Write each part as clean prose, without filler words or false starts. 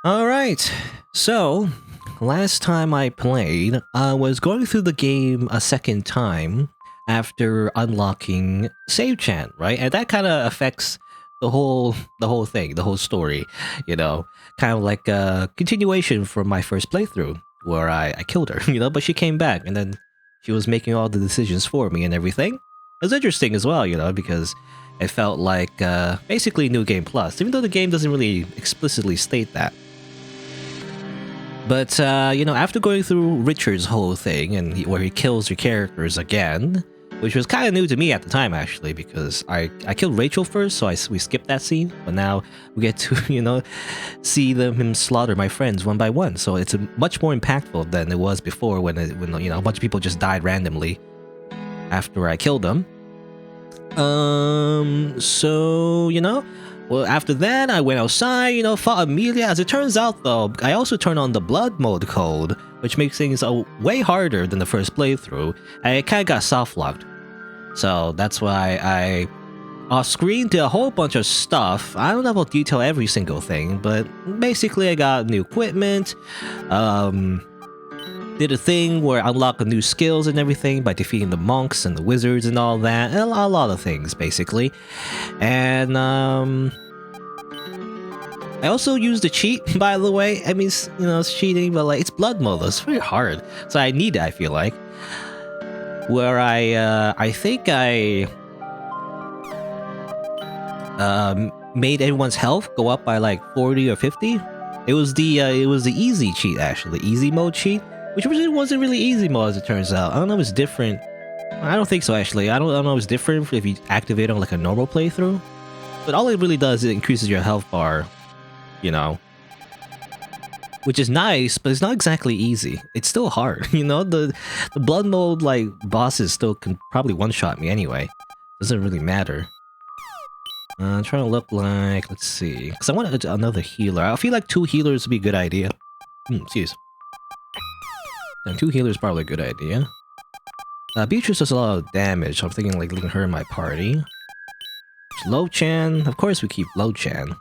Alright, so last time I played, I was going through the game a second time after unlocking save chan, right? And that kind of affects the whole thing, the whole story, you know, kind of like a continuation from my first playthrough where I killed her, but she came back and then she was making all the decisions for me and everything. It was interesting as well, because it felt like basically New Game Plus, even though the game doesn't really explicitly state that. But, after going through Richard's whole thing, and where he kills your characters again, which was kind of new to me at the time, actually, because I killed Rachel first, so we skipped that scene, but now we get to, see him slaughter my friends one by one, so it's much more impactful than it was before when a bunch of people just died randomly after I killed them. Well, after that, I went outside, fought Amelia. As it turns out, though, I also turned on the blood mode code, which makes things way harder than the first playthrough. I kind of got soft-locked. So that's why I off-screen did a whole bunch of stuff. I don't know if I'll detail every single thing, but basically I got new equipment, did a thing where I unlocked new skills and everything by defeating the monks and the wizards and all that, and a lot of things, basically. And, I also used a cheat, by the way. I mean, it's cheating, but, it's blood mode, it's very hard. So I need it, I feel like. Where I think I made everyone's health go up by, 40 or 50. It was the easy cheat, actually, the easy mode cheat. Which wasn't really easy mode, as it turns out. I don't know if it's different. I don't think so, actually. I don't know if it's different if you activate on a normal playthrough. But all it really does is it increases your health bar, which is nice, but it's not exactly easy. It's still hard, The blood mode, bosses still can probably one-shot me anyway. Doesn't really matter. I'm trying to look let's see. Because I want another healer. I feel like 2 healers would be a good idea. Excuse. And 2 healers probably a good idea. Beatrice does a lot of damage, so I'm thinking leaving her in my party. Lo-chan, of course we keep Lo-chan.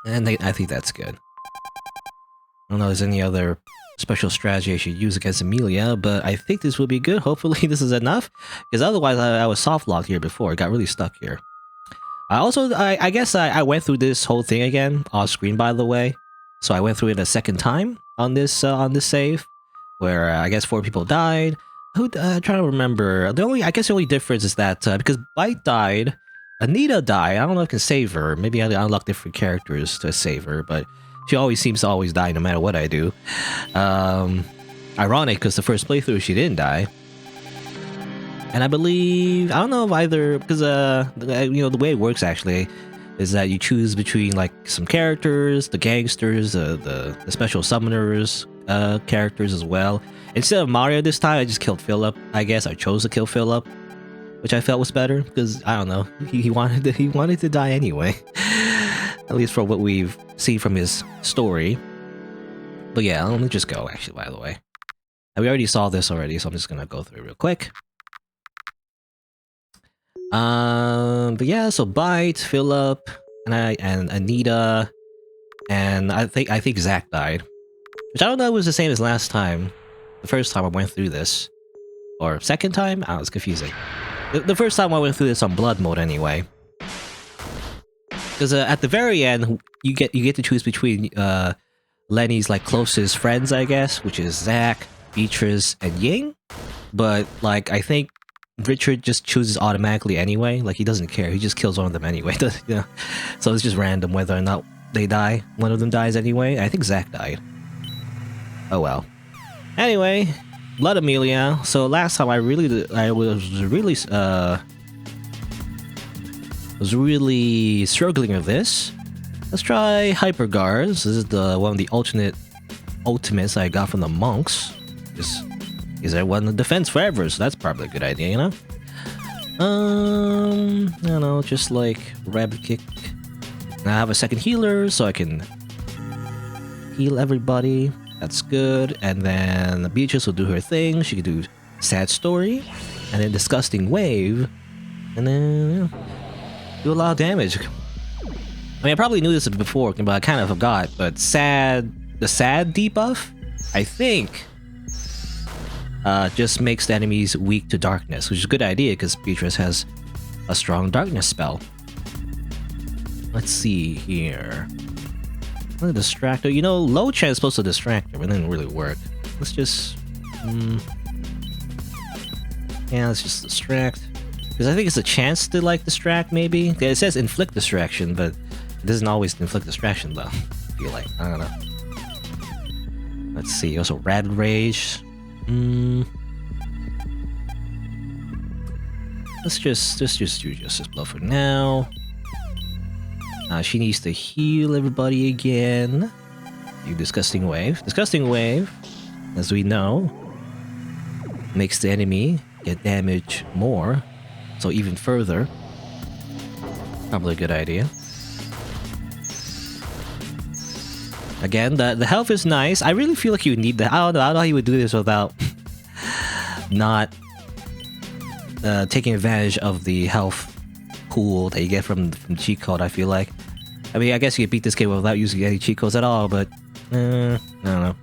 And I think that's good. I don't know if there's any other special strategy I should use against Amelia, but I think this will be good. Hopefully this is enough, because otherwise I was soft-locked here before. I got really stuck here. I guess I went through this whole thing again, off-screen by the way. So I went through it a second time on this save, where I guess 4 people died. I'm trying to remember. I guess the only difference is that because Bite died, Anita died. I don't know if I can save her. Maybe I unlock different characters to save her, but she seems to always die no matter what I do. Ironic, because the first playthrough she didn't die. And I believe, I don't know if either, because the way it works actually is that you choose between some characters, the gangsters, the special summoners characters as well. Instead of Mario this time, I just killed Philip. I guess I chose to kill Philip, which I felt was better because I don't know, he wanted to die anyway. At least from what we've seen from his story. But yeah, let me just go actually. By the way, and we already saw this already, so I'm just gonna go through it real quick. But yeah, so Bite, Philip, and Anita, and I think Zach died, which I don't know if it was the same as last time. The first time I went through this, or second time, I was confusing. The first time I went through this on blood mode anyway, because at the very end you get to choose between Lenny's closest friends, I guess, which is Zach, Beatrice, and Ying. But I think Richard just chooses automatically anyway. He doesn't care. He just kills one of them anyway. So it's just random whether or not they die. One of them dies anyway. I think Zach died. Oh well. Anyway, Blood Amelia. So last time I was really struggling with this. Let's try Hyper Guards. This is one of the ultimates I got from the monks. Is there one in defense forever, so that's probably a good idea, I don't know, just rabbit kick. And I have a second healer, so I can heal everybody. That's good. And then Beatrice will do her thing. She can do Sad Story, and then Disgusting Wave, and then do a lot of damage. mean, I probably knew this before, but I kind of forgot. But the sad debuff, I think, just makes the enemies weak to darkness, which is a good idea because Beatrice has a strong darkness spell. Let's see here. I'm gonna distract her. You know, low chance is supposed to distract her, but it didn't really work. Let's just... yeah, let's just distract. Because I think it's a chance to, like, distract, maybe? It says inflict distraction, but it doesn't always inflict distraction, though. I feel like. I don't know. Let's see. Also, Rad Rage. Let's just do Justice Blow for now. She needs to heal everybody again. You Disgusting Wave. Disgusting Wave, as we know, makes the enemy get damage more, so even further. Probably a good idea. Again, the health is nice. I really feel like you need the... I don't know how you would do this without not taking advantage of the health pool that you get from cheat code, I feel like. I mean, I guess you could beat this game without using any cheat codes at all, but... I don't know.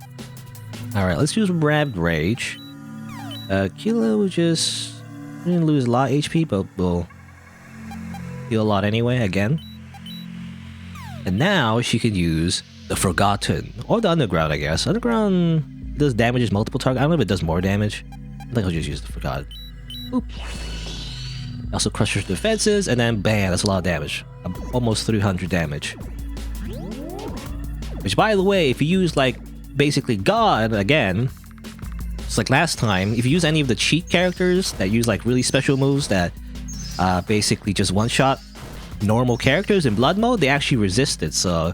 Alright, let's use Rad Rage. Kilo will just... didn't lose a lot of HP, but will heal a lot anyway, again. And now she could use the Forgotten, or the Underground, I guess. Underground does damages multiple targets. I don't know if it does more damage. I think I'll just use the Forgotten. Oop. Also crushes defenses, and then bam, that's a lot of damage. Almost 300 damage. Which, by the way, if you use, like, basically God again, just like last time, if you use any of the cheat characters that use, like, really special moves that basically just one-shot normal characters in Blood Mode, they actually resist it, so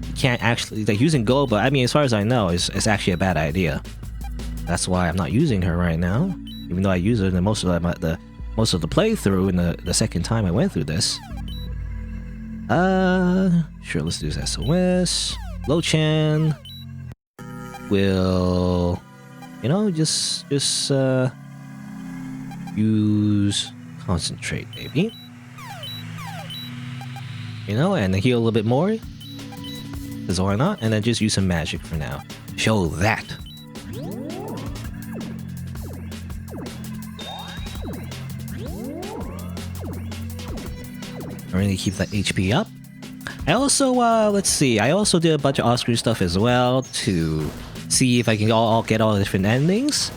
you can't actually... like, using Goiaba, I mean, as far as I know, is actually a bad idea. That's why I'm not using her right now, even though I use her in most of the playthrough in the second time I went through this. Sure, let's do SOS. Lochan will, you know, just use Concentrate, maybe. You know, and heal a little bit more. Because why not? And then just use some magic for now. Show that. I really keep that HP up. I also, let's see, I also did a bunch of off-screen stuff as well to see if I can get all the different endings.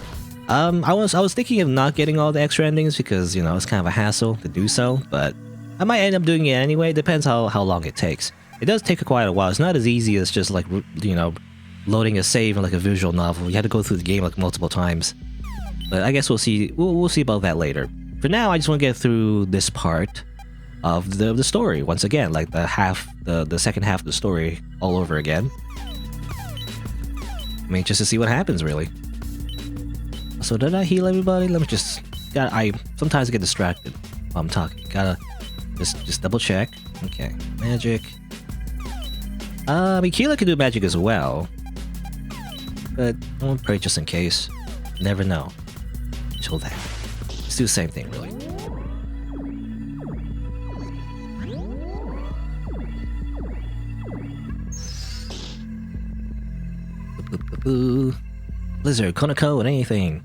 I was thinking of not getting all the extra endings because, you know, it's kind of a hassle to do so, but I might end up doing it anyway. It depends how long it takes. It does take quite a while. It's not as easy as just, like, you know, loading a save in, like, a visual novel. You have to go through the game, like, multiple times. But I guess we'll see. We'll see about that later. For now, I just want to get through this part of the story once again, like the second half of the story all over again. I mean, just to see what happens, really. So did I heal everybody? Let me just... I sometimes get distracted while I'm talking. Gotta just double check. Okay, magic. I mean, Keela can do magic as well, but I won't pray just in case. Never know. Until then, let's do the same thing, really. Blizzard, Konako, and anything.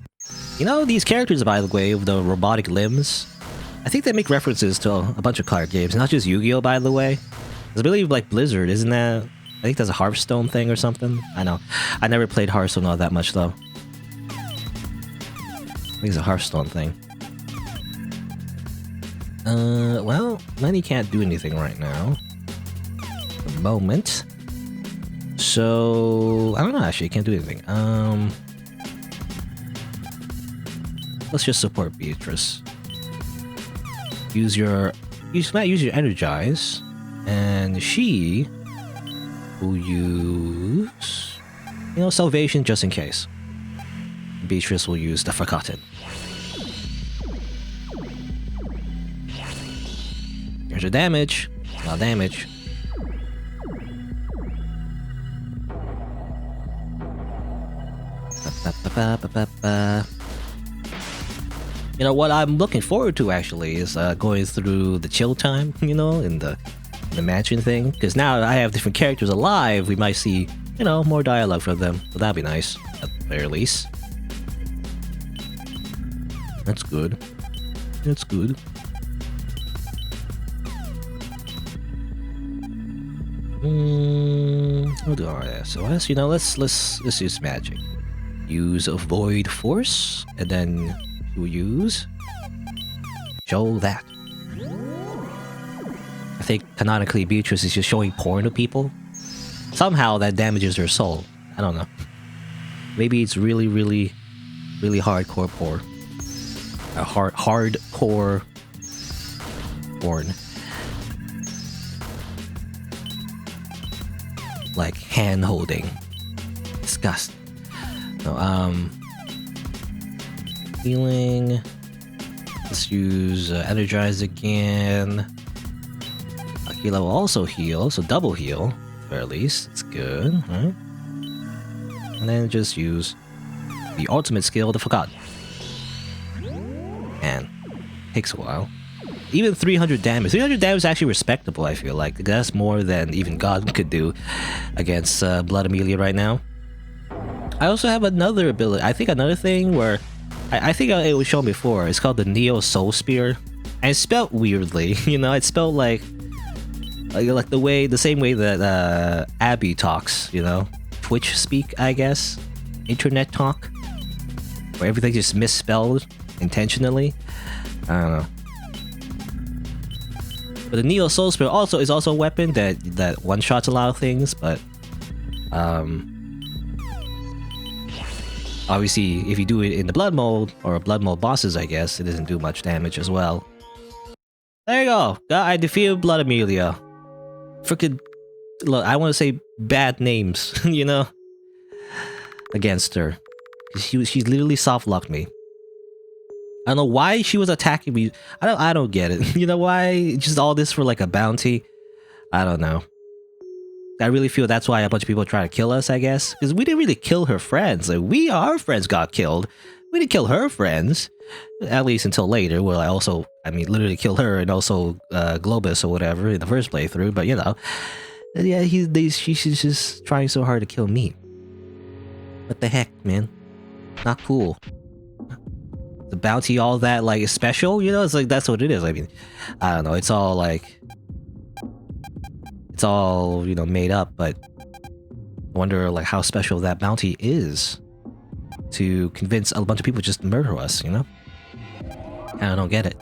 You know, these characters, by the way, with the robotic limbs, I think they make references to a bunch of card games, not just Yu-Gi-Oh, by the way. I believe, like, Blizzard, isn't that... I think that's a Hearthstone thing or something? I know. I never played Hearthstone all that much, though. I think it's a Hearthstone thing. Well, Lenny can't do anything right now. At the moment. So... I don't know, actually. Can't do anything. Let's just support Beatrice. Use your Energize. And she will use... you know, Salvation just in case. Beatrice will use the Forgotten. Here's your damage. A lot of damage. You know, what I'm looking forward to, actually, is going through the chill time, you know, in the the mansion thing. Because now I have different characters alive, we might see, you know, more dialogue from them. So that'd be nice, at the very least. That's good. That's good. We'll do RSOS. You know, let's use magic. Use a void force, and then we'll use show that. I think canonically Beatrice is just showing porn to people. Somehow that damages their soul. I don't know. Maybe it's really hardcore porn. A hardcore porn. Like hand holding. Disgust. No, healing. Let's use energize again. Akila will also heal, so double heal, or at least it's good, right? And then just use the ultimate skill, the Forgotten. Man, takes a while. Even 300 damage. 300 damage is actually respectable, I feel like. That's more than even God could do against Blood Amelia right now. I also have another ability. I think another thing where... I think it was shown before. It's called the Neo Soul Spear. And it's spelled weirdly. You know, it's spelled like the same way that Abby talks, you know? Twitch speak, I guess. Internet talk. Where everything's just misspelled intentionally. I don't know. But the Neo Soul Spear also is also a weapon that one-shots a lot of things, but obviously if you do it in the blood mode, or blood mode bosses, I guess, it doesn't do much damage as well. There you go! I defeated Blood Amelia. Freaking... Look, I want to say bad names, you know? Against her. She literally soft-locked me. I don't know why she was attacking me. I don't get it. You know why? Just all this for like a bounty? I don't know. I really feel that's why a bunch of people try to kill us, I guess. Because we didn't really kill her friends. Like, our friends got killed. We didn't kill her friends. At least until later, where I mean, literally killed her and also Globus or whatever in the first playthrough. But, you know. Yeah, she's just trying so hard to kill me. What the heck, man? Not cool. The bounty, all that, like, is special, you know? It's like, that's what it is. I mean, I don't know. It's all, like... It's all, you know, made up, but... I wonder, like, how special that bounty is to convince a bunch of people just to murder us, you know? I don't get it.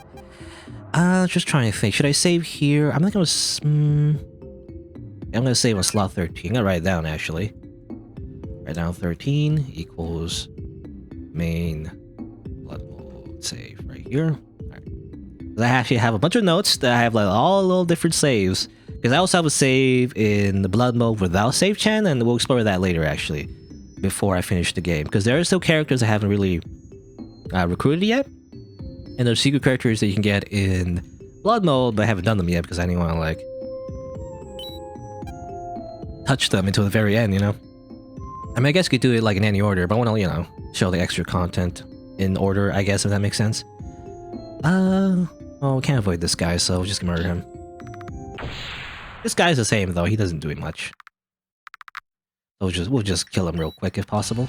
Just trying to think. Should I save here? I'm not gonna... I'm gonna save on slot 13. I'm gonna write it down, actually. Write down 13 equals... main... save right here. Right. I actually have a bunch of notes that I have like all little different saves, because I also have a save in the blood mode without save chan, and we'll explore that later actually before I finish the game, because there are still characters I haven't really recruited yet, and there's secret characters that you can get in blood mode, but I haven't done them yet because I didn't want to like touch them until the very end, you know. I mean, I guess you could do it like in any order, but I want to, you know, show the extra content in order, I guess, if that makes sense. Oh, we can't avoid this guy, so we'll just murder him. This guy's the same, though. He doesn't do much. So we'll just kill him real quick, if possible.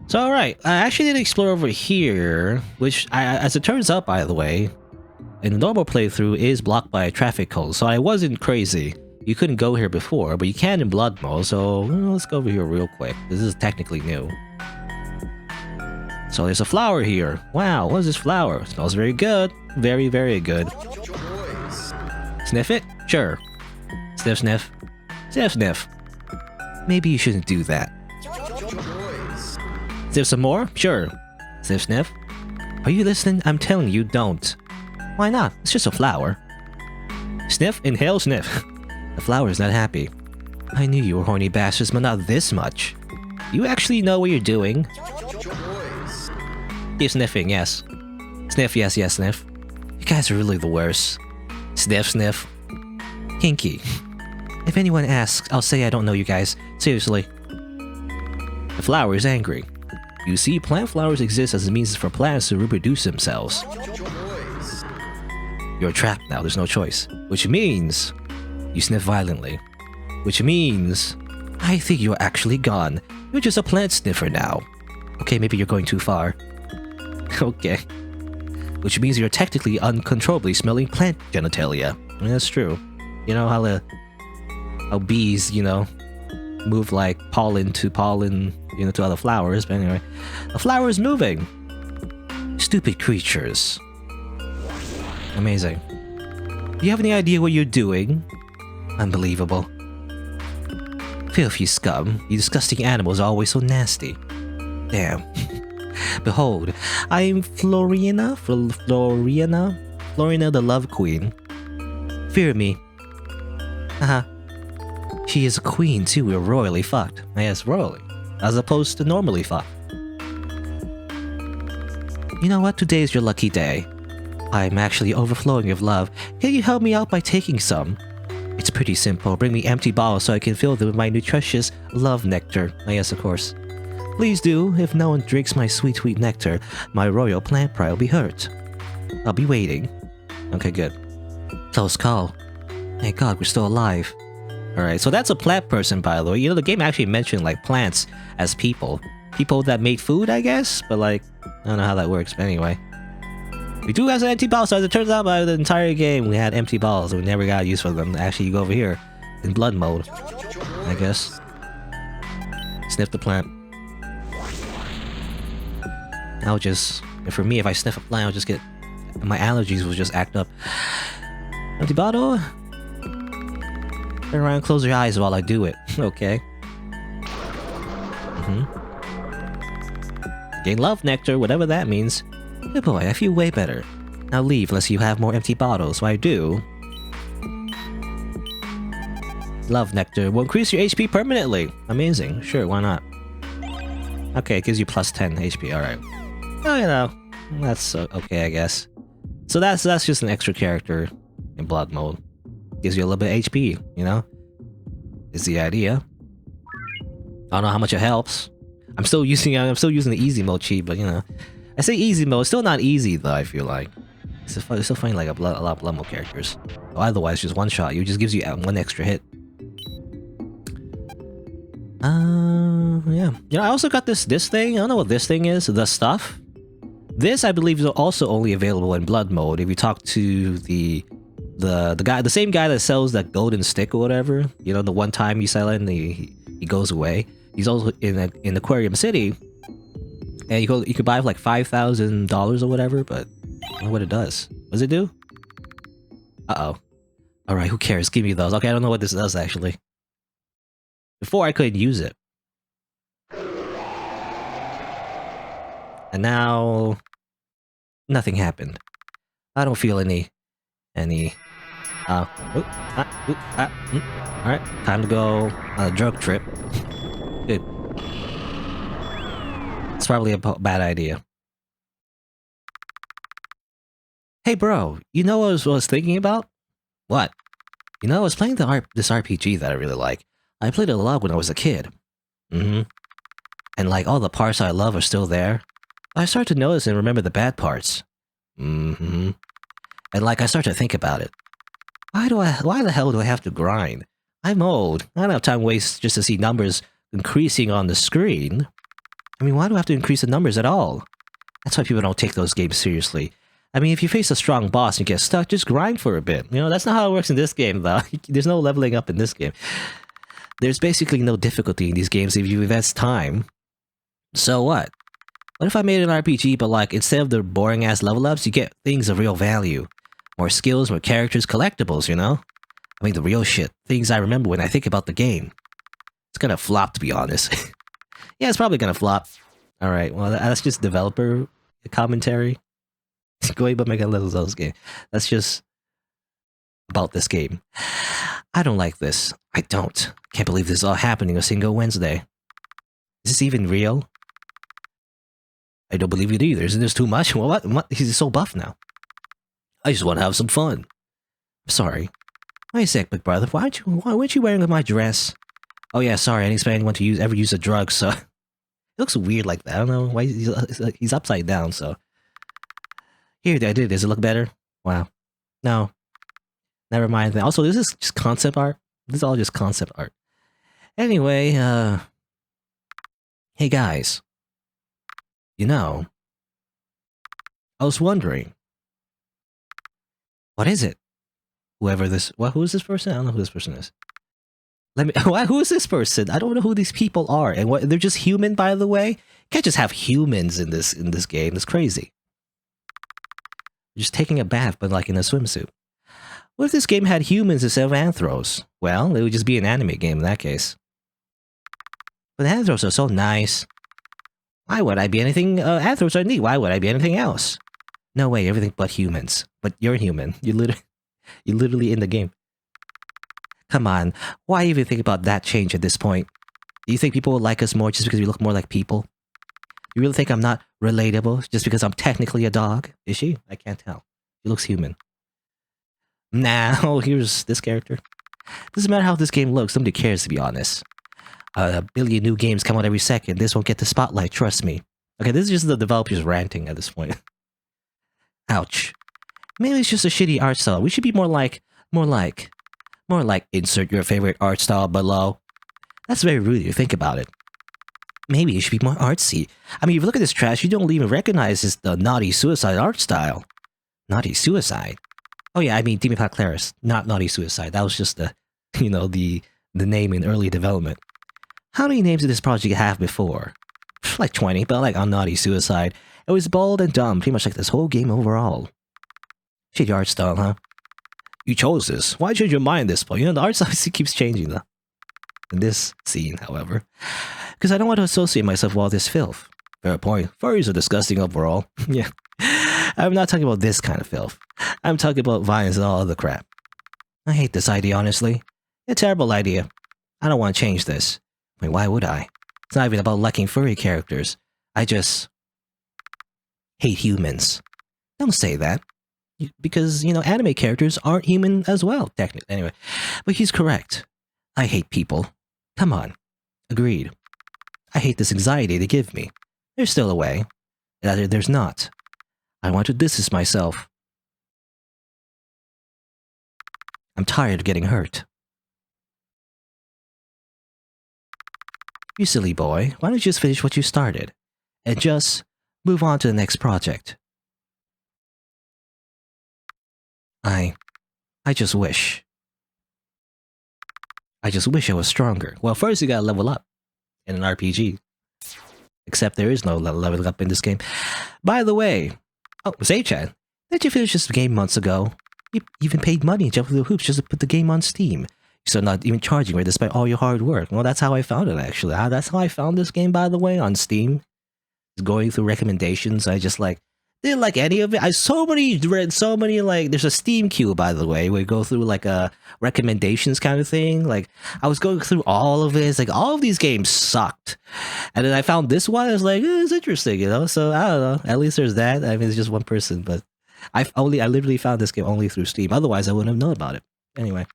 So, alright. I actually did explore over here, which, as it turns out, by the way, in the normal playthrough is blocked by a traffic cone, so I wasn't crazy. You couldn't go here before, but you can in blood mode, so let's go over here real quick. This is technically new. So there's a flower here. Wow, what is this flower? It smells very good. Very, very good. Sniff it? Sure. Sniff, sniff. Sniff, sniff. Maybe you shouldn't do that. Sniff some more? Sure. Sniff, sniff. Are you listening? I'm telling you, don't. Why not? It's just a flower. Sniff, inhale, sniff. The flower's not happy. I knew you were horny bastards, but not this much. You actually know what you're doing? Keep sniffing, yes. Sniff, yes, yes, sniff. You guys are really the worst. Sniff, sniff. Kinky. If anyone asks, I'll say I don't know you guys. Seriously. The flower is angry. You see, plant flowers exist as a means for plants to reproduce themselves. You're trapped now, there's no choice. Which means you sniff violently. Which means I think you're actually gone. You're just a plant sniffer now. Okay, maybe you're going too far. Okay. Which means you're technically uncontrollably smelling plant genitalia. I mean, that's true. You know how bees, you know, move like pollen to pollen, you know, to other flowers. But anyway, the flower is moving. Stupid creatures. Amazing. Do you have any idea what you're doing? Unbelievable. Filthy scum. You disgusting animals are always so nasty. Damn. Behold, I am Florina the Love Queen. Fear me. Haha. She is a queen too, we're royally fucked. Yes, royally. As opposed to normally fucked. You know what? Today is your lucky day. I'm actually overflowing with love. Can you help me out by taking some? It's pretty simple. Bring me empty bottles so I can fill them with my nutritious love nectar. Yes, of course. Please do. If no one drinks my sweet, sweet nectar, my royal plant pride will be hurt. I'll be waiting. Okay, good. Close call. Thank God we're still alive. Alright, so that's a plant person, by the way. You know, the game actually mentioned, like, plants as people. People that made food, I guess? But, like, I don't know how that works, but anyway. We do have some empty bottles, so as it turns out, by the entire game, we had empty bottles, and we never got use for them. Actually, you go over here, in blood mode, I guess. Sniff the plant. I'll just... for me, if I sniff a plant, I'll just get... my allergies will just act up. Empty bottle? Turn around and close your eyes while I do it. Okay. Gain love nectar, whatever that means. Good boy, I feel way better. Now leave unless you have more empty bottles. What I do... Love nectar will increase your HP permanently. Amazing. Sure, why not? Okay, it gives you plus 10 HP, alright. Oh, you know, that's okay, I guess. So that's just an extra character in blood mode. Gives you a little bit of HP, you know? Is the idea. I don't know how much it helps. I'm still using the easy mode cheat, but you know. I say easy mode, it's still not easy though, I feel like. It's still finding like a lot of blood mode characters. Or otherwise, just one shot. It just gives you one extra hit. Yeah. You know, I also got this thing. I don't know what this thing is. The stuff. This, I believe, is also only available in blood mode. If you talk to the guy, the same guy that sells that golden stick or whatever. You know, the one time you sell it and he goes away. He's also in Aquarium City. And you could buy it for like $5,000 or whatever, but I don't know what it does. What does it do? Uh-oh. Alright, who cares? Give me those. Okay, I don't know what this does, actually. Before, I couldn't use it. And now... nothing happened. I don't feel any... Alright, time to go on a drug trip. Good. It's probably a bad idea. Hey bro, you know what I was thinking about? What? You know, I was playing this RPG that I really like. I played it a lot when I was a kid. And like, all the parts I love are still there. I started to notice and remember the bad parts. And like, I started to think about it. Why the hell do I have to grind? I'm old. I don't have time to waste just to see numbers increasing on the screen. I mean, why do I have to increase the numbers at all? That's why people don't take those games seriously. I mean, if you face a strong boss and you get stuck, just grind for a bit. You know, that's not how it works in this game, though. There's no leveling up in this game. There's basically no difficulty in these games if you invest time. So what? What if I made an RPG, but like, instead of the boring-ass level ups, you get things of real value? More skills, more characters, collectibles, you know? I mean, the real shit. Things I remember when I think about the game. It's gonna flop, to be honest. Yeah, it's probably gonna flop. Alright, well, that's just developer commentary. Goiaba make a little those game. That's just about this game. I don't like this. I don't. Can't believe this is all happening a single Wednesday. Is this even real? I don't believe it either. Isn't this too much? Well, what? He's so buff now. I just want to have some fun. I'm sorry. Wait a sec, big brother. Why weren't you wearing my dress? Oh yeah, sorry. I didn't expect anyone to ever use a drug, so... It looks weird like that. I don't know why he's upside down, so... Here, I did. Does it look better? Wow. No, never mind. Also, this is just concept art. This is all just concept art. Anyway, hey guys. You know, I was wondering, what is it? Who is this person? I don't know who this person is. Who is this person? I don't know who these people are. And they're just human, by the way? You can't just have humans in this game. It's crazy. You're just taking a bath, but like in a swimsuit. What if this game had humans instead of anthros? Well, it would just be an anime game in that case. But anthros are so nice. Why would I be anything? Anthros are neat. Why would I be anything else? No way, everything but humans. But you're human. You're literally in the game. Come on, why even think about that change at this point? Do you think people will like us more just because we look more like people? You really think I'm not relatable just because I'm technically a dog? Is she? I can't tell. She looks human. Now, here's this character. Doesn't matter how this game looks, nobody cares to be honest. A billion new games come out every second. This won't get the spotlight, trust me. Okay, this is just the developers ranting at this point. Ouch. Maybe it's just a shitty art style. We should be more like insert your favorite art style below. That's very rude if you think about it. Maybe it should be more artsy. I mean, if you look at this trash, you don't even recognize it's the naughty suicide art style. Naughty suicide? Oh yeah, I mean Demonpact Clarice, not naughty suicide. That was just the, the name in early development. How many names did this project have before? Like 20, but like on naughty suicide. It was bold and dumb, pretty much like this whole game overall. Shitty art style, huh? You chose this. Why change your mind this point? The art style keeps changing though. In this scene, however. Because I don't want to associate myself with all this filth. Fair point. Furries are disgusting overall. Yeah. I'm not talking about this kind of filth. I'm talking about violence and all other crap. I hate this idea, honestly. It's a terrible idea. I don't want to change this. I mean, why would I? It's not even about liking furry characters. I just hate humans. Don't say that. Because, anime characters aren't human as well, technically. Anyway, but he's correct. I hate people. Come on. Agreed. I hate this anxiety they give me. There's still a way. There's not. I want to distance myself. I'm tired of getting hurt. You silly boy, why don't you just finish what you started? And just move on to the next project. I just wish. I just wish I was stronger. Well, first you gotta level up in an RPG. Except there is no leveling up in this game. By the way, Zay-chan, didn't you finish this game months ago? You even paid money and jumped through the hoops just to put the game on Steam. So not even charging for it despite all your hard work. Well, that's how I found it actually. That's how I found this game, by the way, on Steam. Going through recommendations, I just didn't like any of it. Read so many there's a Steam queue, by the way, where you go through a recommendations kind of thing. I was going through all of it. It's all of these games sucked. And then I found this one. I was like, it's interesting, So I don't know. At least there's that. I mean, it's just one person, but I literally found this game only through Steam. Otherwise, I wouldn't have known about it. Anyway.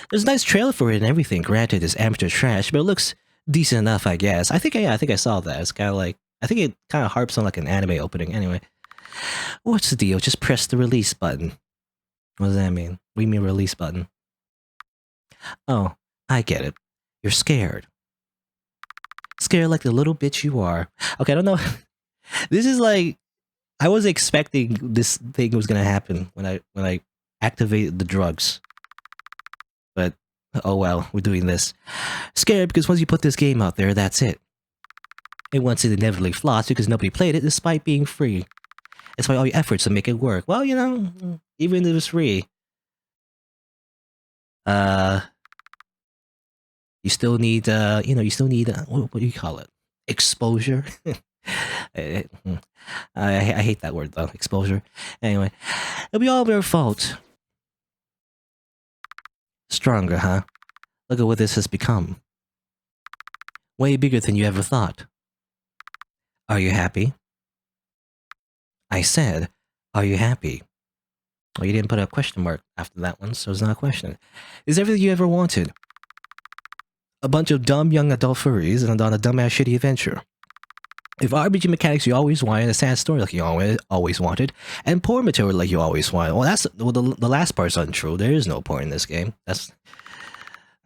There's a nice trailer for it and everything. Granted, it's amateur trash, but it looks decent enough, I guess. I think I saw that. It's kind of I think it kind of harps on an anime opening. Anyway, what's the deal? Just press the release button. What does that mean? What do you mean release button? Oh, I get it. You're scared. Scared like the little bitch you are. Okay, I don't know. This is I was expecting this thing was gonna happen when I activated the drugs. But oh well, we're doing this. Scared because once you put this game out there, that's it. And once it inevitably flops because nobody played it despite being free. It's why all your efforts to make it work. Well, even if it was free, you still need, what do you call it? Exposure? I hate that word though, exposure. Anyway, it'll be all your fault. Stronger, huh? Look at what this has become. Way bigger than you ever thought. Are you happy? I said, are you happy? Well, you didn't put a question mark after that one, so it's not a question. Is everything you ever wanted? A bunch of dumb young adult furries and on a dumbass shitty adventure. If RPG mechanics you always wanted, a sad story like you always wanted, and poor material like you always wanted. Well, the last part's untrue. There is no point in this game. That's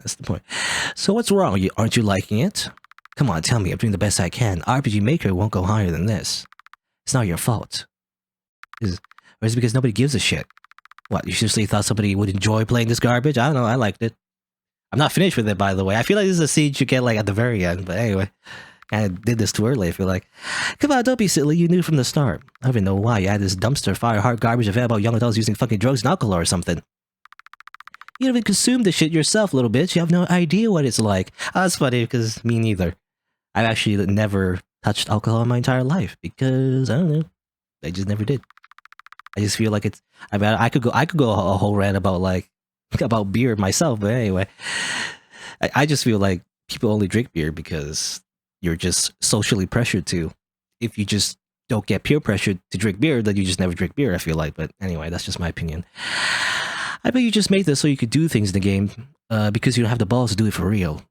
the point. So what's wrong? Aren't you liking it? Come on, tell me. I'm doing the best I can. RPG Maker won't go higher than this. It's not your fault. Or is it because nobody gives a shit? What, you seriously thought somebody would enjoy playing this garbage? I don't know, I liked it. I'm not finished with it, by the way. I feel like this is a siege you get like at the very end, but anyway. I did this too early, I feel like. Come on, don't be silly, you knew from the start. I don't even know why you had this dumpster fire hard garbage available about young adults using fucking drugs and alcohol or something. You don't even consume this shit yourself, little bitch. You have no idea what it's like. Oh, that's funny, because me neither. I've actually never touched alcohol in my entire life, because, I don't know. I just never did. I just feel like it's... I mean, I could go a whole rant about, like, about beer myself, but anyway. I just feel like people only drink beer because you're just socially pressured to. If you just don't get peer pressured to drink beer, then you just never drink beer, I feel like. But anyway, that's just my opinion. I bet you just made this so you could do things in the game because you don't have the balls to do it for real.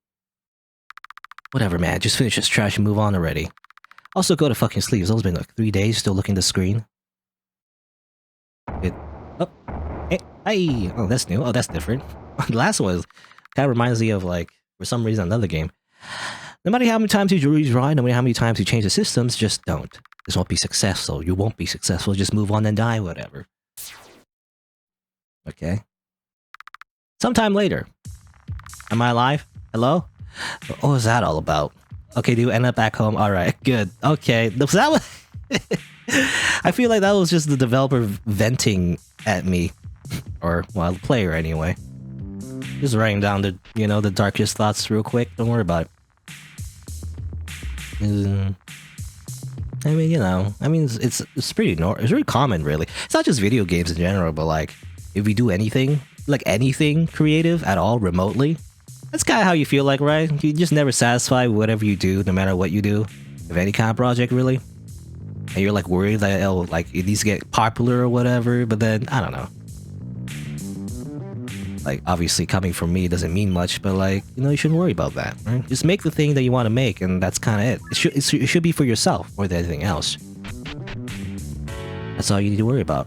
Whatever, man. Just finish this trash and move on already. Also, go to fucking sleep. It's almost been like 3 days still looking at the screen. Oh, hey, oh, that's new. Oh, that's different. The last one kind of reminds me of, like, for some reason, another game. No matter how many times you retry, no matter how many times you change the systems, just don't. This won't be successful. You won't be successful. Just move on and die, whatever. Okay. Sometime later. Am I alive? Hello? What was that all about? Okay, do you end up back home? Alright, good. Okay. So that was... I feel like that was just the developer venting at me. Or, well, the player anyway. Just writing down the, you know, the darkest thoughts real quick. Don't worry about it. I mean, you know, I mean, it's pretty it's really common, really. It's not just video games in general, but like, if we do anything, like anything creative at all, remotely, that's kind of how you feel like, right? You just never satisfied with whatever you do, no matter what you do, of any kind of project, really. And you're like worried that it'll, like, it needs to get popular or whatever, but then, I don't know. Like, obviously, coming from me doesn't mean much, but like, you know, you shouldn't worry about that, right? Just make the thing that you want to make, and that's kind of it. It should be for yourself more than anything else. That's all you need to worry about.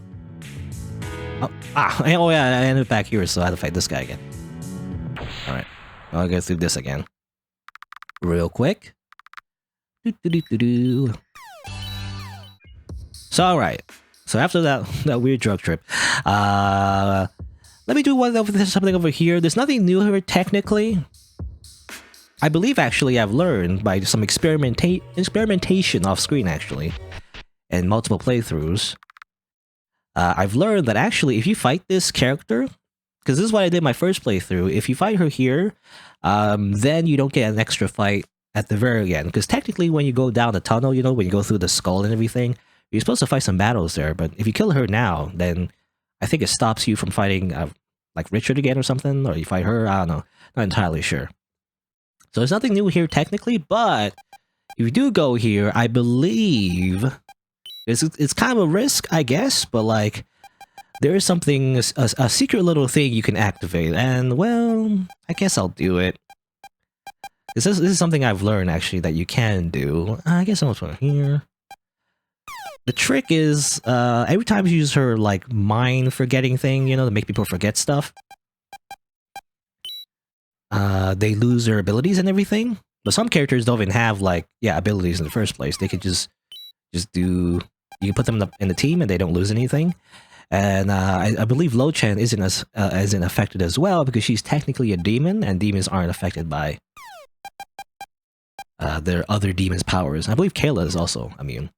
Oh yeah, I ended up back here, so I had to fight this guy again. Alright, I'll go through this again. Real quick. So, alright. So after that weird drug trip, let me do something over here. There's nothing new here, technically. I believe, actually, I've learned by some experimentation off-screen, actually, and multiple playthroughs. I've learned that, actually, if you fight this character, because this is what I did my first playthrough, if you fight her here, then you don't get an extra fight at the very end. Because technically, when you go down the tunnel, you know, when you go through the skull and everything, you're supposed to fight some battles there, but if you kill her now, then I think it stops you from fighting, like, Richard again or something, or you fight her, I don't know, not entirely sure. So there's nothing new here technically, but if you do go here, I believe it's kind of a risk, I guess, but like, there is something, a secret little thing you can activate, and well, I guess I'll do it. This is something I've learned, actually, that you can do. I guess I'll put it here. The trick is, every time you use her, like, mind forgetting thing, you know, to make people forget stuff, they lose their abilities and everything. But some characters don't even have, like, yeah, abilities in the first place. They could just do... You can put them in the team and they don't lose anything. And I believe Lo-chan isn't affected as well, because she's technically a demon, and demons aren't affected by their other demons' powers. I believe Kayla is also immune.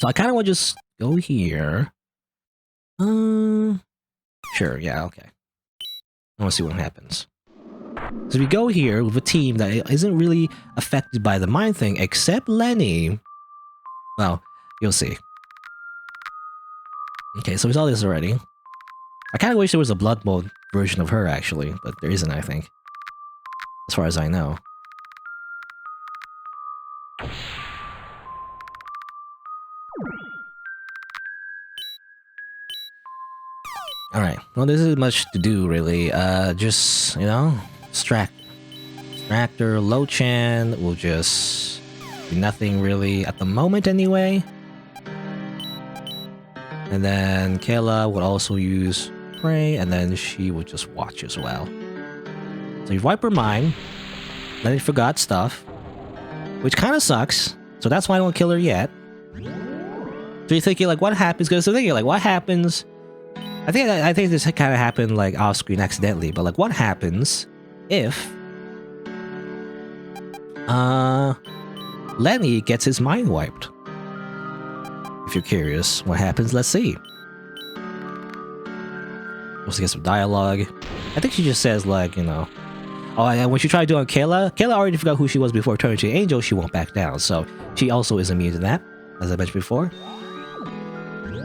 So I kind of want to just go here. Sure, yeah, okay. I want to see what happens. So we go here with a team that isn't really affected by the mind thing, except Lenny. Well, you'll see. Okay, so we saw this already. I kind of wish there was a blood mode version of her, actually, but there isn't, I think. As far as I know. Alright, well, this isn't much to do, really. Just, you know, Distractor, Lo-chan will just Nothing really at the moment anyway. And then Kayla would also use Pray, and then she would just watch as well. So you wipe her mind, then you forgot stuff, which kind of sucks. So that's why I don't kill her yet. So you're thinking like, what happens? Because I'm thinking like, what happens? I think this kind of happened like off screen accidentally, but like, what happens if Lenny gets his mind wiped? If you're curious, what happens? Let's see. Let's get some dialogue. I think she just says like, you know, oh, and when she tried doing Kayla already forgot who she was before turning to an angel. She won't back down, so she also is immune to that, as I mentioned before.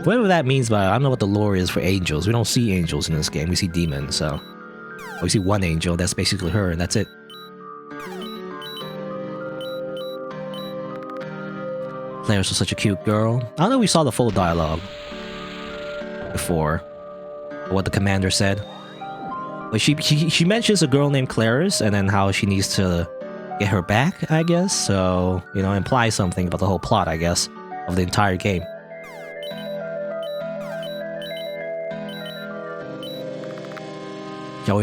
Whatever that means, but I don't know what the lore is for angels. We don't see angels in this game. We see demons, so we see one angel. That's basically her, and that's it. Clarice was such a cute girl. I don't know if we saw the full dialogue before, what the commander said. But she mentions a girl named Clarice, and then how she needs to get her back, I guess. So, you know, implies something about the whole plot, I guess, of the entire game.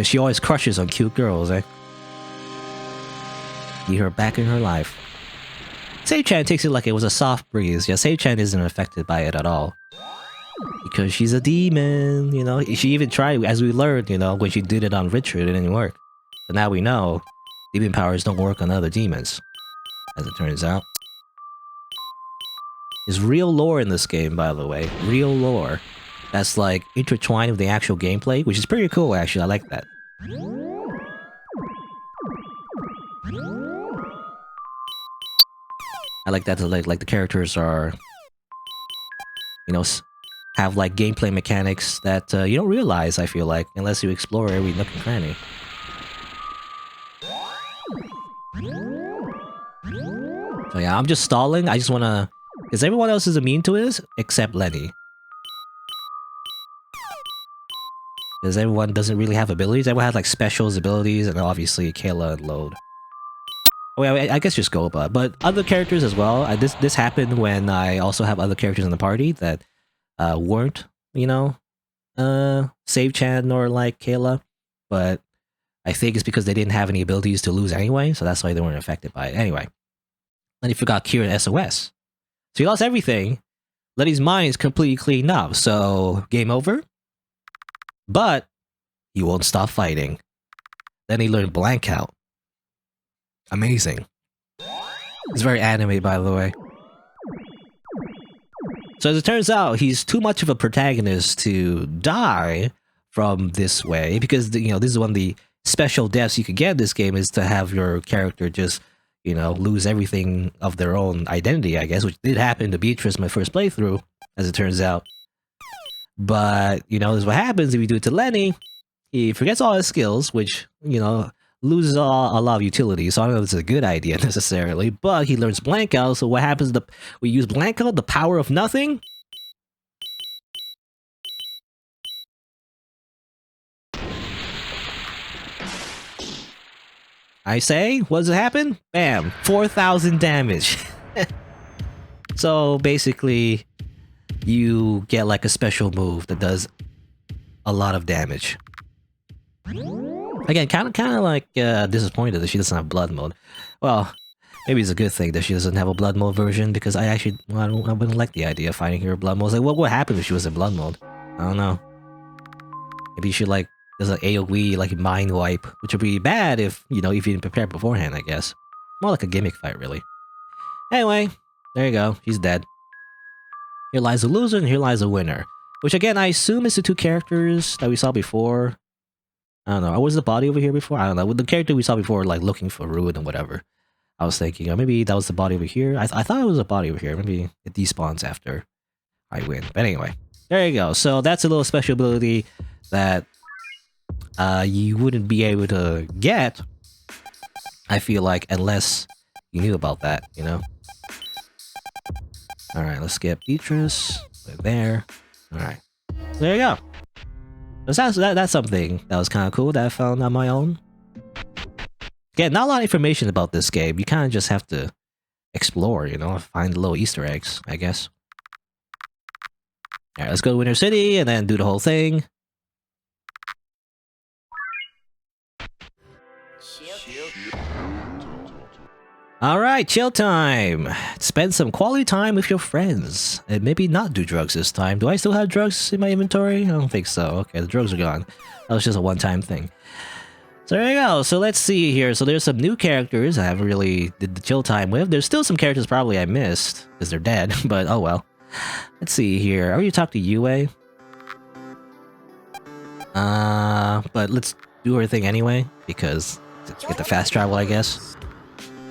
She always crushes on cute girls, eh? Need her back in her life. Sei-chan takes it like it was a soft breeze. Yeah, Sei-chan isn't affected by it at all. Because she's a demon, you know? She even tried, as we learned, you know, when she did it on Richard, it didn't work. But now we know, demon powers don't work on other demons. As it turns out. There's real lore in this game, by the way. Real lore. That's like intertwined with the actual gameplay, which is pretty cool actually. I like that. I like that. Like the characters are, you know, have like gameplay mechanics that you don't realize. I feel like unless you explore every nook and cranny. So yeah, I'm just stalling. I just wanna, because everyone else is immune to this except Lenny. Because everyone doesn't really have abilities. Everyone has like specials abilities, and obviously Kayla and Load. Oh, yeah, I guess just Goiaba, but other characters as well. This happened when I also have other characters in the party that weren't, you know, Save-chan or like Kayla, but I think it's because they didn't have any abilities to lose anyway, so that's why they weren't affected by it. Anyway, then he forgot Kira and SOS, so he lost everything. Lenny's mind is completely cleaned up, so game over. But he won't stop fighting. Then he learned blank out. Amazing. It's very anime, by the way. So as it turns out, he's too much of a protagonist to die from this way, because you know this is one of the special deaths you could get in this game, is to have your character just, you know, lose everything of their own identity, I guess, which did happen to Beatrice in my first playthrough, as it turns out. But, you know, this is what happens if you do it to Lenny. He forgets all his skills, which, you know, loses a lot of utility. So I don't know if this is a good idea necessarily, but he learns blank out. So what happens? We use blank out, the power of nothing. I say, what does it happen? Bam, 4,000 damage. So basically, you get like a special move that does a lot of damage. Again, kind of like disappointed that she doesn't have blood mode. Well, maybe it's a good thing that she doesn't have a blood mode version, because I actually, I wouldn't like the idea of fighting her blood mode. Like, what would happen if she was in blood mode? I don't know. Maybe she like does an AoE like mind wipe, which would be bad if, you know, if you didn't prepare beforehand, I guess. More like a gimmick fight, really. Anyway, there you go. She's dead. Here lies a loser and here lies a winner. Which again, I assume is the two characters that we saw before. I don't know. Or was the body over here before? I don't know. With the character we saw before, like looking for Ruin and whatever. I was thinking, or maybe that was the body over here. I thought it was a body over here. Maybe it despawns after I win. But anyway, there you go. So that's a little special ability that you wouldn't be able to get, I feel like, unless you knew about that, you know? Alright, let's get Beatrice. There. Alright. There you go. That's something that was kind of cool that I found on my own. Again, not a lot of information about this game. You kind of just have to explore, you know, find little Easter eggs, I guess. Alright, let's go to Winter City and then do the whole thing. Alright, chill time! Spend some quality time with your friends. And maybe not do drugs this time. Do I still have drugs in my inventory? I don't think so. Okay, the drugs are gone. That was just a one-time thing. So there you go. So let's see here. So there's some new characters I haven't really did the chill time with. There's still some characters probably I missed, because they're dead, but oh well. Let's see here. I already talked to Yue. But let's do our thing anyway, because to get the fast travel, I guess.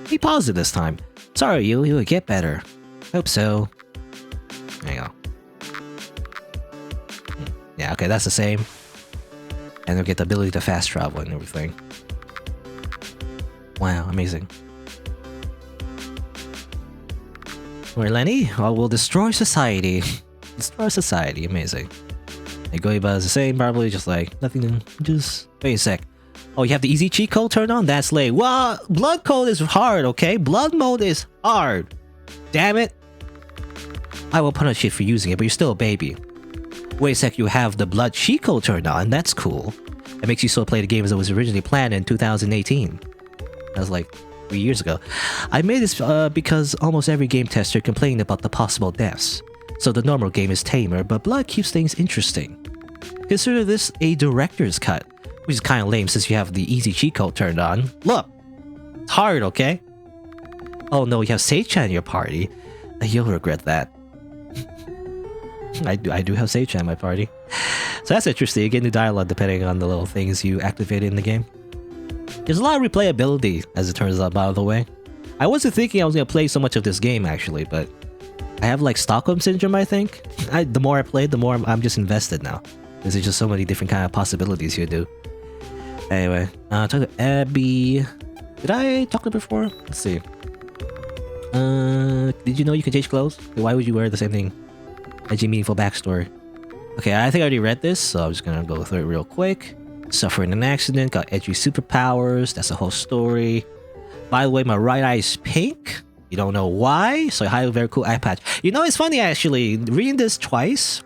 Be positive this time. Sorry, you'll get better. Hope so. There you go. Yeah, okay, that's the same. And they'll get the ability to fast travel and everything. Wow, amazing. Where Lenny? Oh, we'll destroy society. Destroy society, amazing. And Goiaba is the same, probably just like nothing, just wait a sec. Oh, you have the easy cheat code turned on? That's late. Well, blood code is hard, okay? Blood mode is hard. Damn it. I will punish you for using it, but you're still a baby. Wait a sec, you have the blood cheat code turned on. That's cool. It makes you still play the game as it was originally planned in 2018. That was like 3 years ago. I made this because almost every game tester complained about the possible deaths. So the normal game is tamer, but blood keeps things interesting. Consider this a director's cut. Which is kind of lame since you have the easy cheat code turned on. Look! It's hard, okay? Oh no, you have Sage-chan in your party. You'll regret that. I do have Sage-chan in my party. So that's interesting. You get new dialogue depending on the little things you activated in the game. There's a lot of replayability, as it turns out, by the way. I wasn't thinking I was going to play so much of this game, actually, but I have like Stockholm Syndrome, I think. The more I play, the more I'm just invested now. There's just so many different kind of possibilities you do. Anyway, talk to Abby. Did I talk to her before? Let's see. Did you know you can change clothes? Why would you wear the same thing? Edgy meaningful backstory. Okay, I think I already read this, so I'm just gonna go through it real quick. Suffering an accident, got edgy superpowers, that's the whole story. By the way, my right eye is pink. You don't know why, so I have a very cool eye patch. You know, it's funny actually, reading this twice,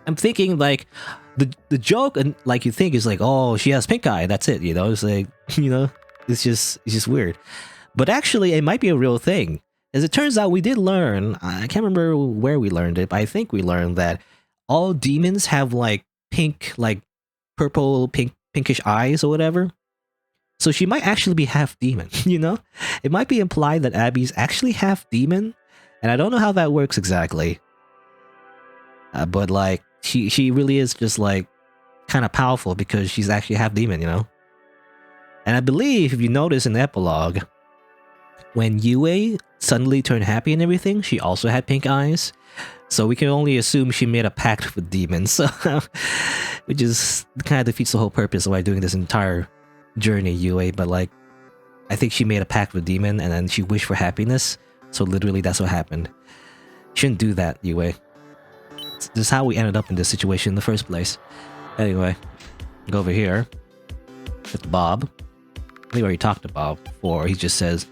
I'm thinking like, the joke and like you think is like, oh, she has pink eye, that's it, you know? It's like, you know, it's just weird. But actually, it might be a real thing. As it turns out, we did learn, I can't remember where we learned it, but I think we learned that all demons have like pink, like purple, pinkish eyes or whatever. So she might actually be half demon, you know? It might be implied that Abby's actually half demon, and I don't know how that works exactly. But like, she really is just like kind of powerful because she's actually half demon, you know? And I believe if you notice in the epilogue, when Yue suddenly turned happy and everything, she also had pink eyes. So we can only assume she made a pact with demons, which is kind of defeats the whole purpose of why doing this entire journey, Yue. But like, I think she made a pact with demon and then she wished for happiness. So literally that's what happened. Shouldn't do that, Yue. This is how we ended up in this situation in the first place. Anyway, go over here with Bob. I think we already talked to Bob before. He just says,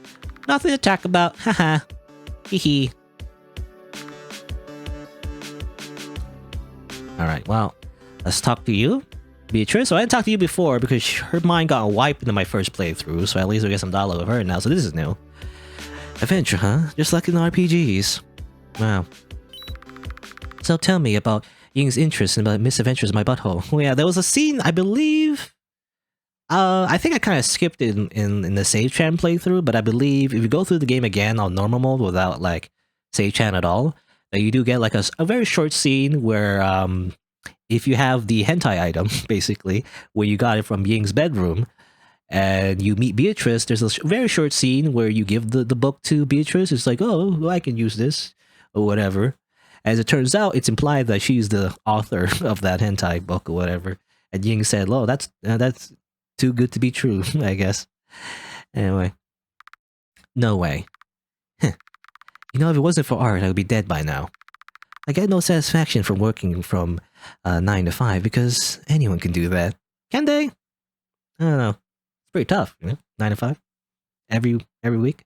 nothing to talk about, haha, hee. Alright, well, let's talk to you, Beatrice. So I didn't talk to you before because her mind got wiped into my first playthrough, so at least we get some dialogue with her now, so this is new. Adventure, huh? Just like in RPGs. Wow. So tell me about Ying's interest in the misadventures of my butthole. Oh yeah, there was a scene, I believe... I think I kind of skipped it in the Sage Chan playthrough, but I believe if you go through the game again on normal mode without like Sage Chan at all, you do get like a very short scene where if you have the hentai item, basically, where you got it from Ying's bedroom, and you meet Beatrice, there's a very short scene where you give the book to Beatrice. It's like, oh, well, I can use this, or whatever. As it turns out, it's implied that she's the author of that hentai book or whatever. And Ying said, oh, that's too good to be true, I guess. Anyway. No way. You know, if it wasn't for art, I would be dead by now. I get no satisfaction from working from 9 to 5 because anyone can do that. Can they? I don't know. It's pretty tough, you know? 9 to 5? Every week?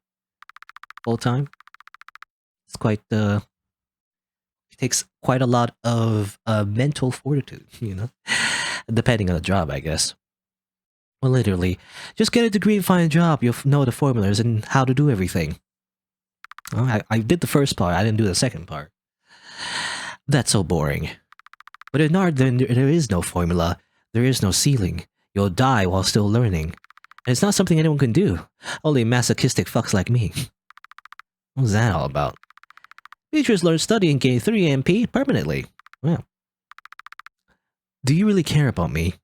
full time. It's quite it takes quite a lot of mental fortitude, you know, depending on the job, I guess. Well, literally, just get a degree and find a job. You'll know the formulas and how to do everything. Well, I did the first part. I didn't do the second part. That's so boring. But in art, then there is no formula. There is no ceiling. You'll die while still learning. And it's not something anyone can do. Only masochistic fucks like me. What's that all about? Teachers learn study and gain 3 MP permanently. Wow. Do you really care about me?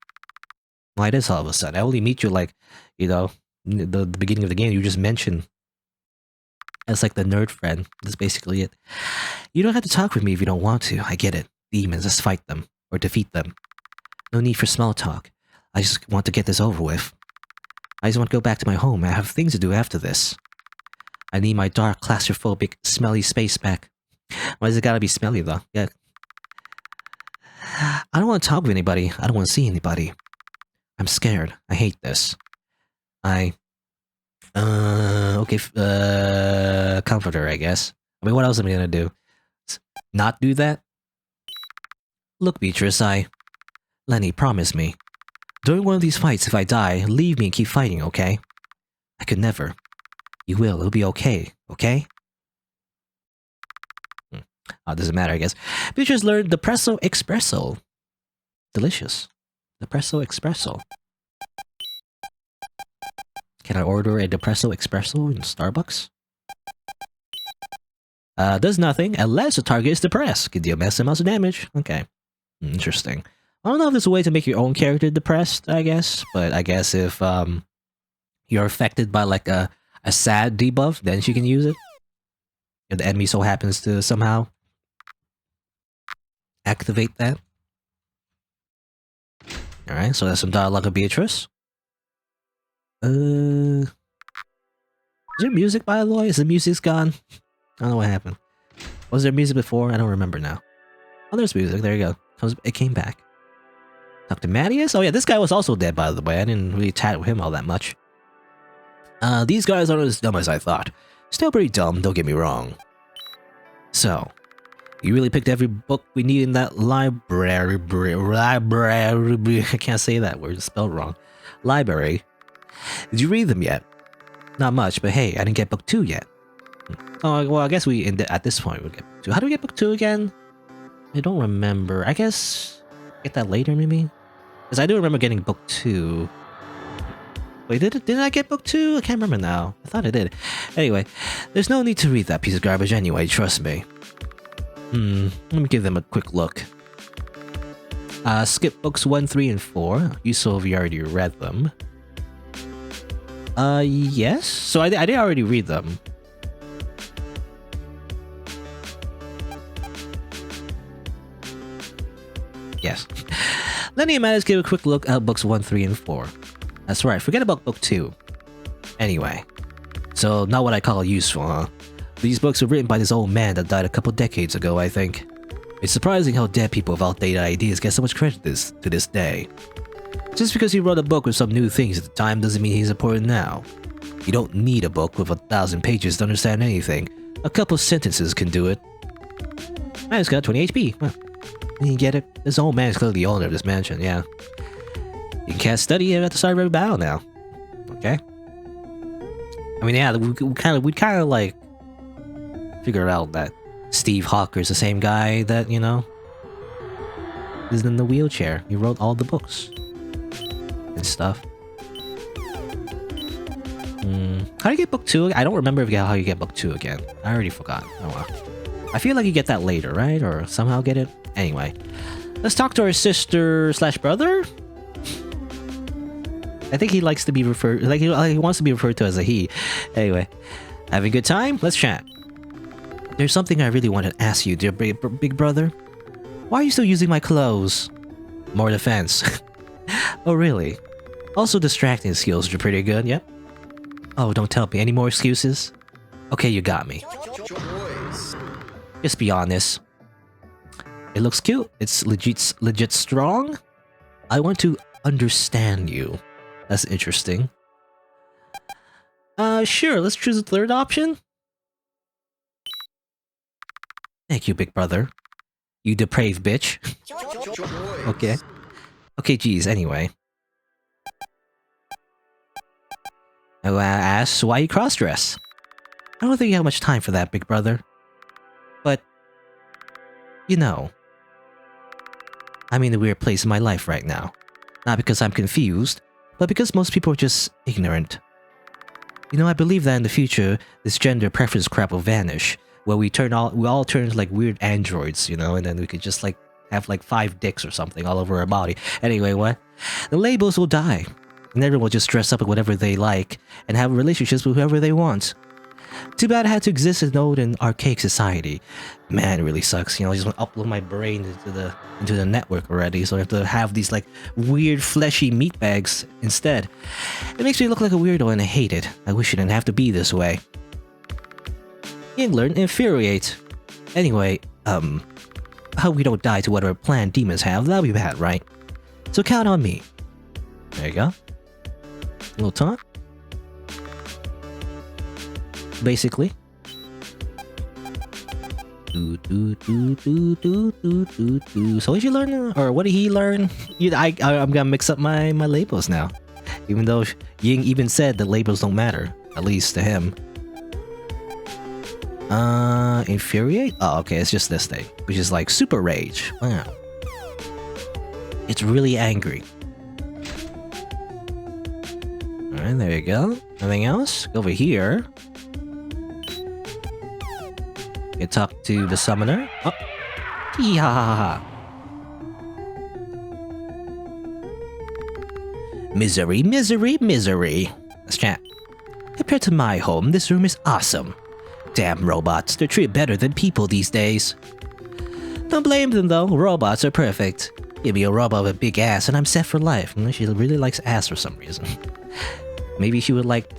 Why this all of a sudden? I only meet you like, you know, the beginning of the game. You just mentioned as like the nerd friend. That's basically it. You don't have to talk with me if you don't want to. I get it. Demons, let's fight them. Or defeat them. No need for small talk. I just want to get this over with. I just want to go back to my home. I have things to do after this. I need my dark, claustrophobic, smelly space back. Why does it gotta be smelly though? Yeah. I don't want to talk with anybody. I don't want to see anybody. I'm scared. I hate this. Okay, comforter, I guess. I mean, what else am I gonna do? Not do that? Look, Beatrice, Lenny, promise me. During one of these fights, if I die, leave me and keep fighting, okay? I could never. You will. It'll be okay, okay? Doesn't matter, I guess. Beatrice learned Depresso Espresso. Delicious. Depresso Espresso. Can I order a Depresso Espresso in Starbucks? Does nothing unless the target is depressed. Can deal massive amounts of damage. Okay. Interesting. I don't know if there's a way to make your own character depressed, I guess. But I guess if you're affected by like a sad debuff, then she can use it. If the enemy so happens to somehow activate that. Alright, so that's some dialogue of Beatrice. Is there music, by the way? Is the music's gone? I don't know what happened. Was there music before? I don't remember now. Oh, there's music. There you go. It came back. Dr. Mattias? Oh yeah, this guy was also dead, by the way. I didn't really chat with him all that much. These guys aren't as dumb as I thought. Still pretty dumb, don't get me wrong. So, you really picked every book we need in that library. I can't say that word, it's spelled wrong. Library. Did you read them yet? Not much, but hey, I didn't get book 2 yet. Oh, well, I guess at this point we'll get book 2. How do we get book 2 again? I don't remember. I guess get that later, maybe? Because I do remember getting book 2. Wait, did I get book 2? I can't remember now. I thought I did. Anyway, there's no need to read that piece of garbage anyway, trust me. Let me give them a quick look. Skip books 1, 3, and 4. You saw if you already read them. Yes? So I did already read them. Yes. Lenny and Mattis give a quick look at books 1, 3, and 4. That's right, forget about book 2. Anyway, so not what I call useful, huh? These books were written by this old man that died a couple decades ago, I think. It's surprising how dead people with outdated ideas get so much credit to this day. Just because he wrote a book with some new things at the time doesn't mean he's important now. You don't need a book with 1,000 pages to understand anything. A couple sentences can do it. I just got 20 HP. Huh. You get it? This old man is clearly the owner of this mansion, yeah. You can cast study at the start of every battle now. Okay? I mean, yeah, we kind of like figure out that Steve Hawker's the same guy that, you know, is in the wheelchair. He wrote all the books and stuff. How do you get book 2? I don't remember how you get book 2 again. I already forgot. Oh well. I feel like you get that later, right? Or somehow get it? Anyway. Let's talk to our sister / brother? I think he likes to be referred... Like, he wants to be referred to as a he. Anyway. Having a good time? Let's chat. There's something I really want to ask you, dear big brother. Why are you still using my clothes? More defense. Oh, really? Also, distracting skills are pretty good, yep. Oh, don't tell me. Any more excuses? Okay, you got me. Just be honest. It looks cute. It's legit strong. I want to understand you. That's interesting. Sure, let's choose a third option. Thank you, big brother. You depraved bitch. Okay. Okay, geez, anyway. I asked why you cross-dress. I don't think you have much time for that, big brother. But, you know, I'm in a weird place in my life right now. Not because I'm confused, but because most people are just ignorant. You know, I believe that in the future, this gender preference crap will vanish, where we all turn like weird androids, you know, and then we could just like have like 5 dicks or something all over our body. Anyway, what? The labels will die, and everyone will just dress up with whatever they like and have relationships with whoever they want. Too bad I had to exist in an old and archaic society. Man, it really sucks. You know, I just want to upload my brain into the network already, so I have to have these like weird fleshy meat bags instead. It makes me look like a weirdo and I hate it. I wish it didn't have to be this way. Learn infuriate. Anyway, I hope we don't die to whatever plan demons have. That'll be bad, right? So count on me. There you go. A little taunt. Basically. So what did you learn? Or what did he learn? I'm gonna mix up my labels now. Even though Ying even said that labels don't matter. At least to him. Infuriate? Oh, okay, it's just this thing. Which is like super rage. Wow. It's really angry. Alright, there you go. Anything else? Over here. You talk to the summoner. Oh. Yee-ha-ha-ha. Misery, misery, misery. Let's chat. Compared to my home, this room is awesome. Damn robots, they're treated better than people these days. Don't blame them though, robots are perfect. Give me a robot with a big ass and I'm set for life. She really likes ass for some reason. Maybe she would like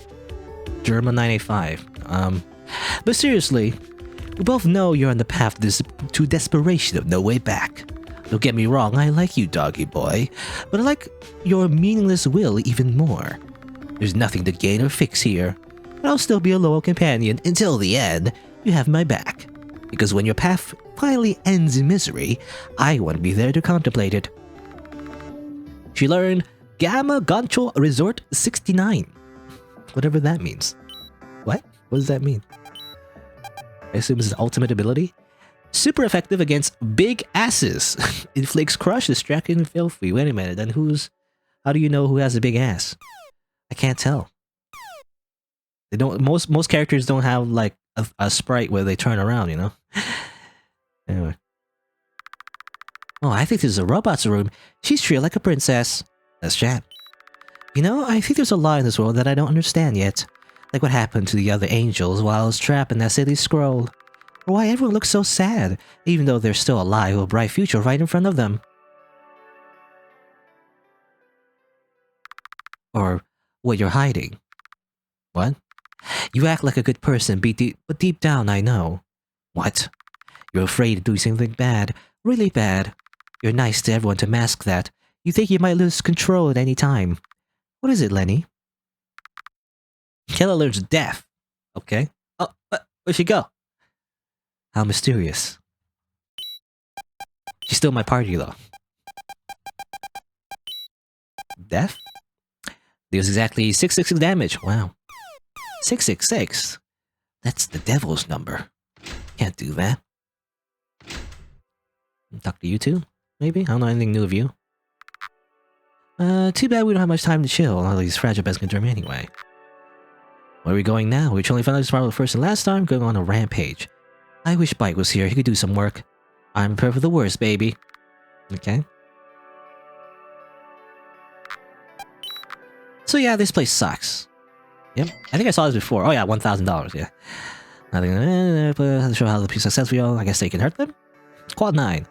German 985. But seriously, we both know you're on the path to desperation of no way back. Don't get me wrong, I like you, doggy boy, but I like your meaningless will even more. There's nothing to gain or fix here, but I'll still be a loyal companion until the end. You have my back. Because when your path finally ends in misery, I want to be there to contemplate it. She learned Gamma Goncho Resort 69. Whatever that means. What? What does that mean? I assume it's his ultimate ability? Super effective against big asses. Inflicts crush, distracting, and filthy. Wait a minute, then how do you know who has a big ass? I can't tell. They don't. Most characters don't have like a sprite where they turn around, you know. Anyway. Oh, I think this is a robot's room. She's treated like a princess. Let's chat. You know, I think there's a lot in this world that I don't understand yet. Like what happened to the other angels while I was trapped in that silly scroll. Or why everyone looks so sad, even though they're still alive with a bright future right in front of them. Or what you're hiding. What? You act like a good person, but deep down I know. What? You're afraid of doing something bad, really bad. You're nice to everyone to mask that. You think you might lose control at any time. What is it, Lenny? Killer learns death. Okay. Oh, where'd she go? How mysterious. She's still in my party though. Death? Deals exactly 666 damage. Wow. 666? That's the devil's number. Can't do that. Talk to you too, maybe? I don't know anything new of you. Too bad we don't have much time to chill. All these fragile beds can me anyway. Where are we going now? We only found out this part first and last time, going on a rampage. I wish Bite was here, he could do some work. I'm prepared for the worst, baby. Okay. So yeah, this place sucks. Yep, I think I saw this before. Oh yeah, $1,000, yeah. Nothing, show how the piece successful. I guess they can hurt them? Quad 9.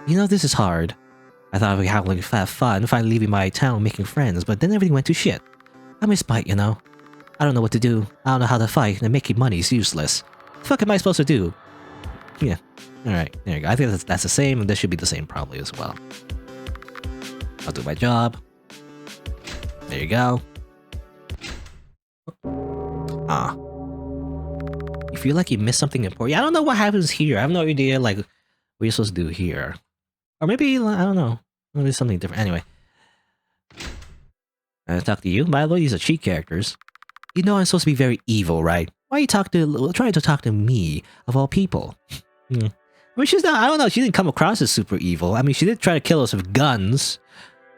You know, this is hard. I thought we could have fun, finally leaving my town, making friends, but then everything went to shit. I miss Bite, you know. I don't know what to do. I don't know how to fight, and making money is useless. What the fuck am I supposed to do? Yeah. Alright, there you go. I think that's the same, and this should be the same probably as well. I'll do my job. There you go. Ah. You feel like you missed something important. Yeah, I don't know what happens here. I have no idea, like, what you're supposed to do here. Or maybe, I don't know. Maybe something different. Anyway. I talk to you. By the way, these are cheat characters. You know I'm supposed to be very evil, right? Why are you trying to talk to me, of all people? I mean, she's not, I don't know, she didn't come across as super evil. I mean, she did try to kill us with guns.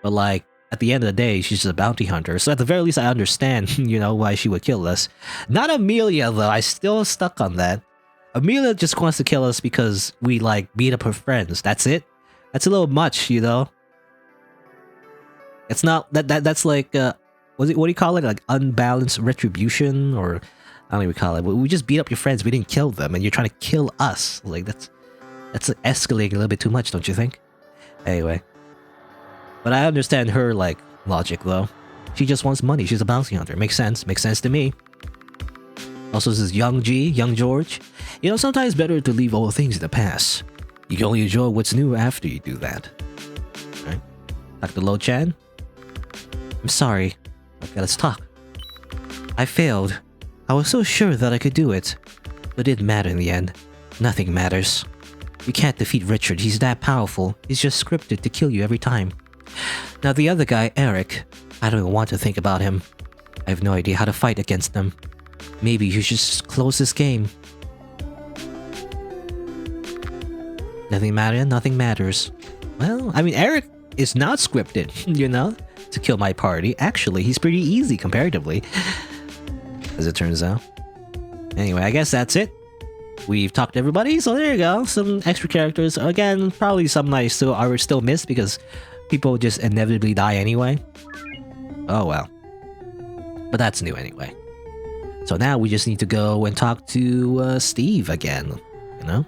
But, like, at the end of the day, she's just a bounty hunter. So at the very least, I understand, you know, why she would kill us. Not Amelia, though. I still stuck on that. Amelia just wants to kill us because we, like, beat up her friends. That's it. That's a little much, you know? It's not... That's like... what do you call it? Like, unbalanced retribution? Or... I don't even call it. We just beat up your friends. We didn't kill them. And you're trying to kill us. Like, that's escalating a little bit too much, don't you think? Anyway. But I understand her, like, logic, though. She just wants money. She's a bounty hunter. Makes sense. Makes sense to me. Also, this is Young George. You know, sometimes it's better to leave all things in the past. You can only enjoy what's new after you do that. Alright. Dr. Lo-chan? I'm sorry. Okay, let's talk. I failed. I was so sure that I could do it. But it didn't matter in the end. Nothing matters. You can't defeat Richard. He's that powerful. He's just scripted to kill you every time. Now the other guy, Eric, I don't even want to think about him. I have no idea how to fight against them. Maybe you should just close this game. Nothing matters. Well, I mean, Eric is not scripted, you know, to kill my party. Actually, he's pretty easy comparatively, as it turns out. Anyway, I guess that's it. We've talked to everybody, so there you go. Some extra characters. Again, probably some I still missed because people just inevitably die anyway. Oh well. But that's new anyway. So now we just need to go and talk to Steve again, you know?